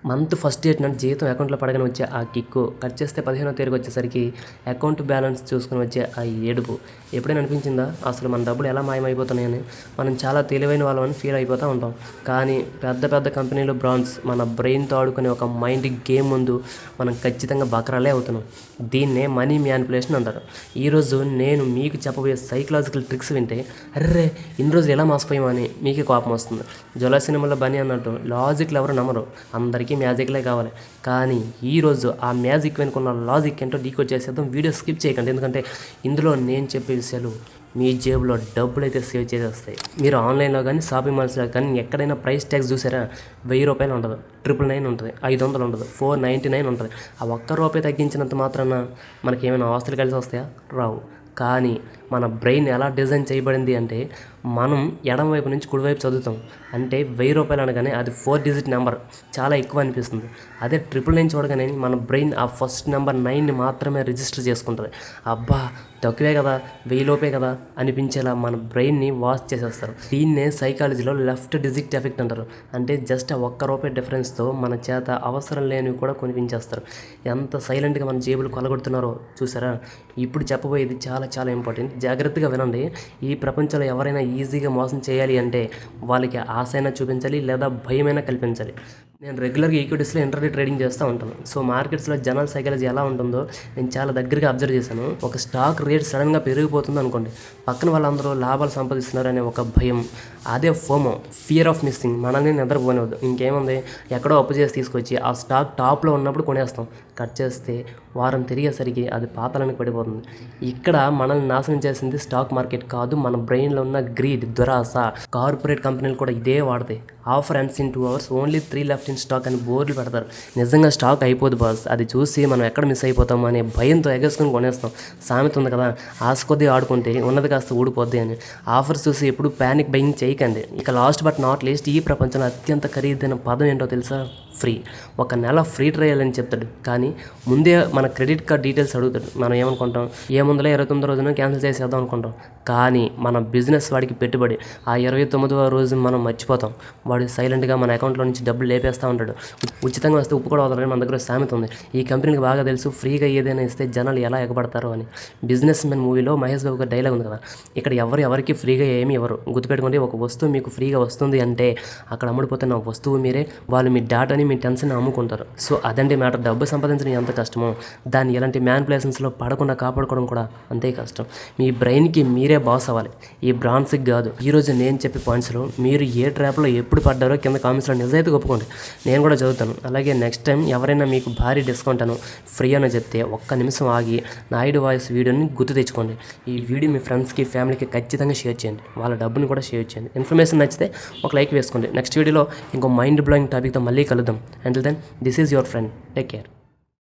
Month first date నాడు జీతం అకౌంట్లో పడగానే వచ్చే ఆ కిక్కు, కట్ చేస్తే 15వ తేదీకి వచ్చేసరికి అకౌంట్ బ్యాలెన్స్ చూసుకొని వచ్చే ఆ ఏడుపు ఎప్పుడైనా అనిపించిందా అసలు మన డబ్బులు ఎలా మాయమైపోతున్నాయని? మనం చాలా తెలివైన వాళ్ళమని ఫీల్ అయిపోతూ ఉంటాం. కానీ పెద్ద పెద్ద కంపెనీలు, బ్రాండ్స్ మన బ్రెయిన్తో ఆడుకునే ఒక మైండ్ గేమ్ ముందు మనం ఖచ్చితంగా బకరాలే అవుతున్నాం. దీన్నే మనీ మ్యానిపులేషన్ అంటారు. ఈరోజు నేను మీకు చెప్పబోయే సైకలాజికల్ ట్రిక్స్ వింటే అర్రే ఇన్ని రోజులు ఎలా మోసపోయామని మీకే కోపం వస్తుంది. జొలా సినిమాలో బని అన్నట్టు లాజిక్లు ఎవరు నమ్మరు, అందరికీ మ్యాజిక్లే కావాలి. కానీ ఈరోజు ఆ మ్యాజిక్ వెనుకున్న లాజిక్ ఏంటో డీకోడ్ చేసేద్దాం. వీడియో స్కిప్ చేయకండి, ఎందుకంటే ఇందులో నేను చెప్పే విషయాలు మీ జేబులో డబ్బులు అయితే సేవ్ చేసేస్తాయి. మీరు ఆన్లైన్లో కానీ షాపింగ్ మాల్స్లో కానీ ఎక్కడైనా ప్రైస్ ట్యాగ్స్ చూసారా? 1000 రూపాయలు ఉంటుంది, 999 ఉంటుంది, 500 ఉంటుంది, 499 ఉంటుంది. ఆ ఒక్క రూపాయి తగ్గించినంత మాత్రాన మనకి ఏమైనా ఆస్తులు కలిసి వస్తాయా? రావు. కానీ మన బ్రెయిన్ ఎలా డిజైన్ చేయబడింది అంటే, మనం ఎడం వైపు నుంచి కుడివైపు చదువుతాం. అంటే 1000 రూపాయలు అనగానే అది 4 డిజిట్ నెంబర్, చాలా ఎక్కువ అనిపిస్తుంది. అదే 999 చూడగానే మన బ్రెయిన్ ఆ ఫస్ట్ నెంబర్ 9ని మాత్రమే రిజిస్టర్ చేసుకుంటుంది. అబ్బా తక్కువే కదా, 1000 లోపే కదా అనిపించేలా మన బ్రెయిన్ని వాష్ చేసేస్తారు. దీన్నే సైకాలజీలో లెఫ్ట్ డిజిట్ ఎఫెక్ట్ అంటారు. అంటే జస్ట్ ఆ ఒక్క రూపాయి డిఫరెన్స్తో మన చేత అవసరం లేనివి కూడా కొనిపించేస్తారు. ఎంత సైలెంట్గా మన జేబులు కొలగొడుతున్నారో చూసారా? ఇప్పుడు చెప్పబోయేది చాలా చాలా ఇంపార్టెంట్, జాగ్రత్తగా వినండి. ఈ ప్రపంచంలో ఎవరైనా ఈజీగా మోసం చేయాలి అంటే వాళ్ళకి ఆశైనా చూపించాలి, లేదా భయమైనా కల్పించాలి. నేను రెగ్యులర్గా ఈక్విటీస్లో ఇంటర్డే ట్రేడింగ్ చేస్తూ ఉంటాను. సో మార్కెట్స్లో జనరల్ సైకాలజీ ఎలా ఉంటుందో నేను చాలా దగ్గరగా అబ్జర్వ్ చేశాను. ఒక స్టాక్ రేట్ సడన్గా పెరిగిపోతుంది అనుకోండి, పక్కన వాళ్ళందరూ లాభాలు సంపాదిస్తున్నారు అనే ఒక భయం, అదే ఫోమో, ఫియర్ ఆఫ్ మిస్సింగ్, మనల్ని నిద్రపోనివద్దు. ఇంకేముంది, ఎక్కడో అప్పు చేసి తీసుకొచ్చి ఆ స్టాక్ టాప్లో ఉన్నప్పుడు కొనేస్తాం. కట్ చేస్తే వారం తిరిగేసరికి అది పాతాళానికి పడిపోతుంది. ఇక్కడ మనల్ని నాశనం చేసింది స్టాక్ మార్కెట్ కాదు, మన బ్రెయిన్లో ఉన్న గ్రీడ్, దురాశ. కార్పొరేట్ కంపెనీలు కూడా ఇదే వాడతాయి. Offer ends in 2 hours, only 3 left in stock అని బోర్డులు పెడతారు. నిజంగా స్టాక్ అయిపోదు బాస్, అది చూసి మనం ఎక్కడ మిస్ అయిపోతాం అనే భయంతో ఎగేసుకొని కొనేస్తాం. సామెత ఉంది కదా, ఆశ కొద్దీ ఆడుకుంటే ఉన్నది కాస్త ఊడిపోద్ది అని. ఆఫర్స్ చూసి ఎప్పుడు ప్యానిక్ బయింగ్ చేయకండి. ఇక లాస్ట్ బట్ నాట్ లీస్ట్, ఈ ప్రపంచంలో అత్యంత ఖరీదైన పదం ఏంటో తెలుసా? ఫ్రీ. ఒక నెల ఫ్రీ ట్రయల్ అని చెప్తాడు, కానీ ముందే మన క్రెడిట్ కార్డ్ డీటెయిల్స్ అడుగుతాడు. మనం ఏమనుకుంటాం, ఏముందులో 29వ రోజున క్యాన్సిల్ చేసేద్దాం అనుకుంటాం. కానీ మన బిజినెస్ వాడికి పెట్టుబడి. ఆ 29వ రోజు మనం మర్చిపోతాం. వాడు సైలెంట్గా మన అకౌంట్లో నుంచి డబ్బులు లేపేస్తూ ఉంటాడు. ఉచితంగా వస్తే ఉప్పు కూడా వదలని మన దగ్గర సామెత ఉంది. ఈ కంపెనీకి బాగా తెలుసు ఫ్రీగా ఏదైనా ఇస్తే జనాలు ఎలా ఎగబడతారో అని. బిజినెస్ మెన్ మూవీలో మహేష్ బాబు గారి డైలాగ్ ఉంది కదా, ఇక్కడ ఎవరికి ఫ్రీగా ఏమీ ఇవ్వరు. గుర్తుపెట్టుకోండి, ఒక వస్తువు మీకు ఫ్రీగా వస్తుంది అంటే అక్కడ అమ్ముడిపోతున్న వస్తువు మీరే, వాళ్ళు మీ డాటాని, మీ టెన్షన్ అమ్ముకుంటారు. సో అదండి మ్యాటర్. డబ్బు సంపాదించడం ఎంత కష్టమో, దాన్ని ఎలాంటి మ్యానిపులేషన్స్లో పడకుండా కాపాడుకోవడం కూడా అంతే కష్టం. మీ బ్రెయిన్కి మీరే బాస్ అవ్వాలి, ఈ బ్రాండ్స్కి కాదు. ఈరోజు నేను చెప్పే పాయింట్స్లో మీరు ఏ ట్రాప్లో ఎప్పుడు పడ్డారో కింద కామెంట్స్లో నిజమైతే ఒప్పుకోండి, నేను కూడా చదువుతాను. అలాగే నెక్స్ట్ టైం ఎవరైనా మీకు భారీ డిస్కౌంట్ అను, ఫ్రీ అని చెప్తే ఒక్క నిమిషం ఆగి నాయుడు వాయిస్ వీడియోని గుర్తు తెచ్చుకోండి. ఈ వీడియో మీ ఫ్రెండ్స్కి, ఫ్యామిలీకి ఖచ్చితంగా షేర్ చేయండి. వాళ్ళ డబ్బుని కూడా షేర్ చేయండి. ఇన్ఫర్మేషన్ నచ్చితే ఒక లైక్ వేసుకోండి. నెక్స్ట్ వీడియోలో ఇంకో మైండ్ బ్లోయింగ్ టాపిక్తో మళ్ళీ కలుద్దాం. Until then, this is your friend. Take care.